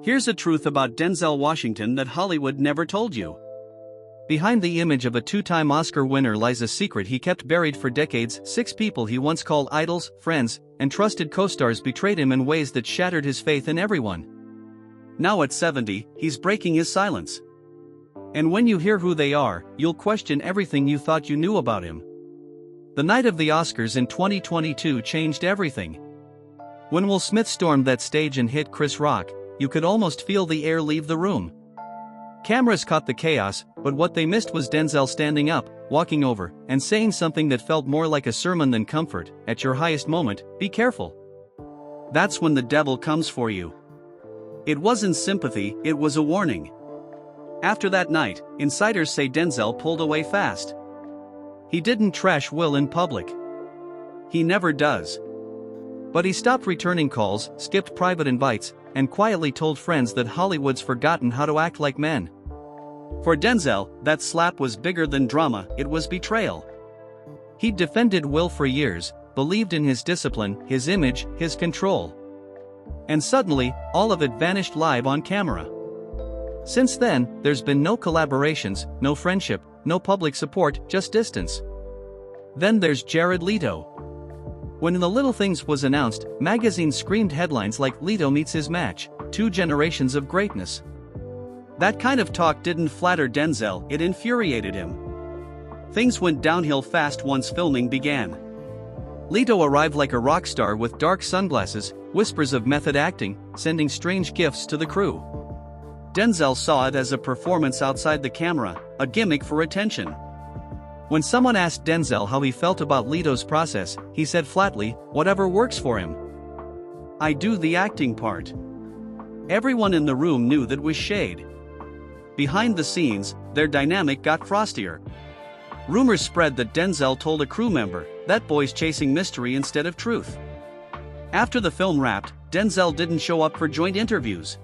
Here's a truth about Denzel Washington that Hollywood never told you. Behind the image of a two-time Oscar winner lies a secret he kept buried for decades. 6 people he once called idols, friends, and trusted co-stars betrayed him in ways that shattered his faith in everyone. Now at 70, he's breaking his silence. And when you hear who they are, you'll question everything you thought you knew about him. The night of the Oscars in 2022 changed everything. When Will Smith stormed that stage and hit Chris Rock, you could almost feel the air leave the room. Cameras caught the chaos, but what they missed was Denzel standing up, walking over, and saying something that felt more like a sermon than comfort. At your highest moment, be careful. That's when the devil comes for you. It wasn't sympathy, it was a warning. After that night, insiders say Denzel pulled away fast. He didn't trash Will in public. He never does. But he stopped returning calls, skipped private invites, and quietly told friends that Hollywood's forgotten how to act like men. For Denzel, that slap was bigger than drama, it was betrayal. He'd defended Will for years, believed in his discipline, his image, his control. And suddenly, all of it vanished live on camera. Since then, there's been no collaborations, no friendship, no public support, just distance. Then there's Jared Leto. When In the Little Things was announced, magazines screamed headlines like "Leto meets his match, 2 generations of greatness." That kind of talk didn't flatter Denzel, it infuriated him. Things went downhill fast once filming began. Leto arrived like a rock star with dark sunglasses, whispers of method acting, sending strange gifts to the crew. Denzel saw it as a performance outside the camera, a gimmick for attention. When someone asked Denzel how he felt about Leto's process, he said flatly, "Whatever works for him. I do the acting part." Everyone in the room knew that was shade. Behind the scenes, their dynamic got frostier. Rumors spread that Denzel told a crew member, "That boy's chasing mystery instead of truth." After the film wrapped, Denzel didn't show up for joint interviews.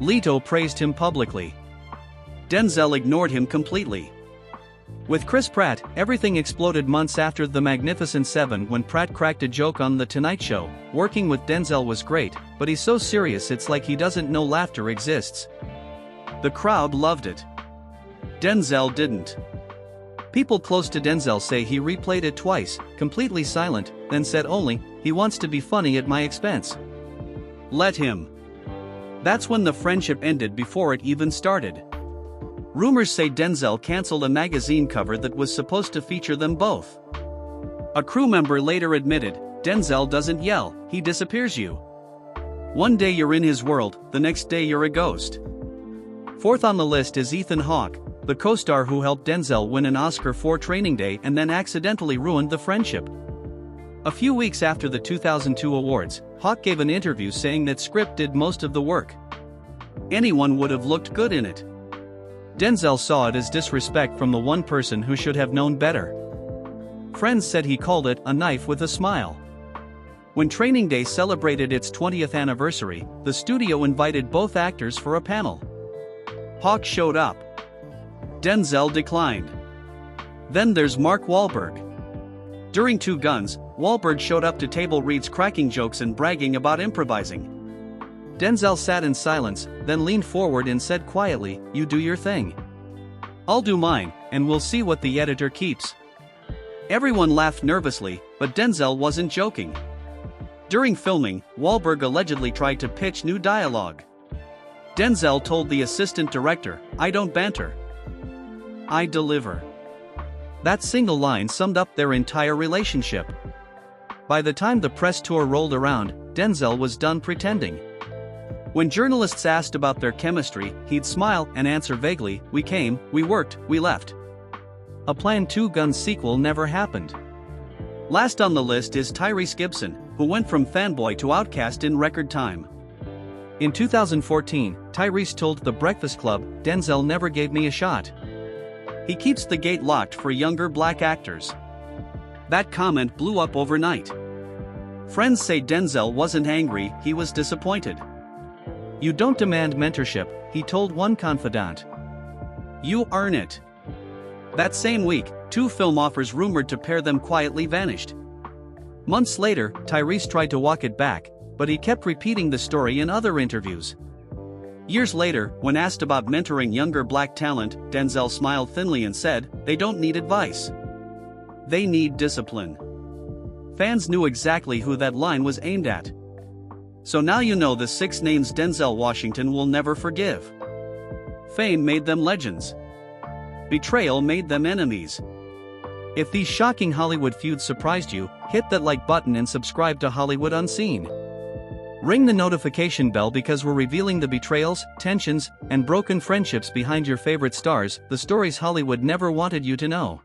Leto praised him publicly. Denzel ignored him completely. With Chris Pratt, everything exploded months after The Magnificent Seven when Pratt cracked a joke on The Tonight Show. "Working with Denzel was great, but he's so serious it's like he doesn't know laughter exists." The crowd loved it. Denzel didn't. People close to Denzel say he replayed it twice, completely silent, then said only, "He wants to be funny at my expense." Let him. That's when the friendship ended before it even started. Rumors say Denzel canceled a magazine cover that was supposed to feature them both. A crew member later admitted, "Denzel doesn't yell, he disappears you. One day you're in his world, the next day you're a ghost." Fourth on the list is Ethan Hawke, the co-star who helped Denzel win an Oscar for Training Day and then accidentally ruined the friendship. A few weeks after the 2002 awards, Hawke gave an interview saying that script did most of the work. Anyone would have looked good in it. Denzel saw it as disrespect from the one person who should have known better. Friends said he called it a knife with a smile. When Training Day celebrated its 20th anniversary, the studio invited both actors for a panel. Hawke showed up. Denzel declined. Then there's Mark Wahlberg. During Two Guns, Wahlberg showed up to table reads cracking jokes and bragging about improvising. Denzel sat in silence, then leaned forward and said quietly, "You do your thing. I'll do mine, and we'll see what the editor keeps." Everyone laughed nervously, but Denzel wasn't joking. During filming, Wahlberg allegedly tried to pitch new dialogue. Denzel told the assistant director, "I don't banter. I deliver." That single line summed up their entire relationship. By the time the press tour rolled around, Denzel was done pretending. When journalists asked about their chemistry, he'd smile and answer vaguely, "We came, we worked, we left." A planned Two Guns sequel never happened. Last on the list is Tyrese Gibson, who went from fanboy to outcast in record time. In 2014, Tyrese told The Breakfast Club, "Denzel never gave me a shot. He keeps the gate locked for younger black actors." That comment blew up overnight. Friends say Denzel wasn't angry, he was disappointed. "You don't demand mentorship," he told one confidant. "You earn it." That same week, 2 film offers rumored to pair them quietly vanished. Months later, Tyrese tried to walk it back, but he kept repeating the story in other interviews. Years later, when asked about mentoring younger black talent, Denzel smiled thinly and said, "They don't need advice. They need discipline." Fans knew exactly who that line was aimed at. So now you know the 6 names Denzel Washington will never forgive. Fame made them legends. Betrayal made them enemies. If these shocking Hollywood feuds surprised you, hit that like button and subscribe to Hollywood Unseen. Ring the notification bell because we're revealing the betrayals, tensions, and broken friendships behind your favorite stars, the stories Hollywood never wanted you to know.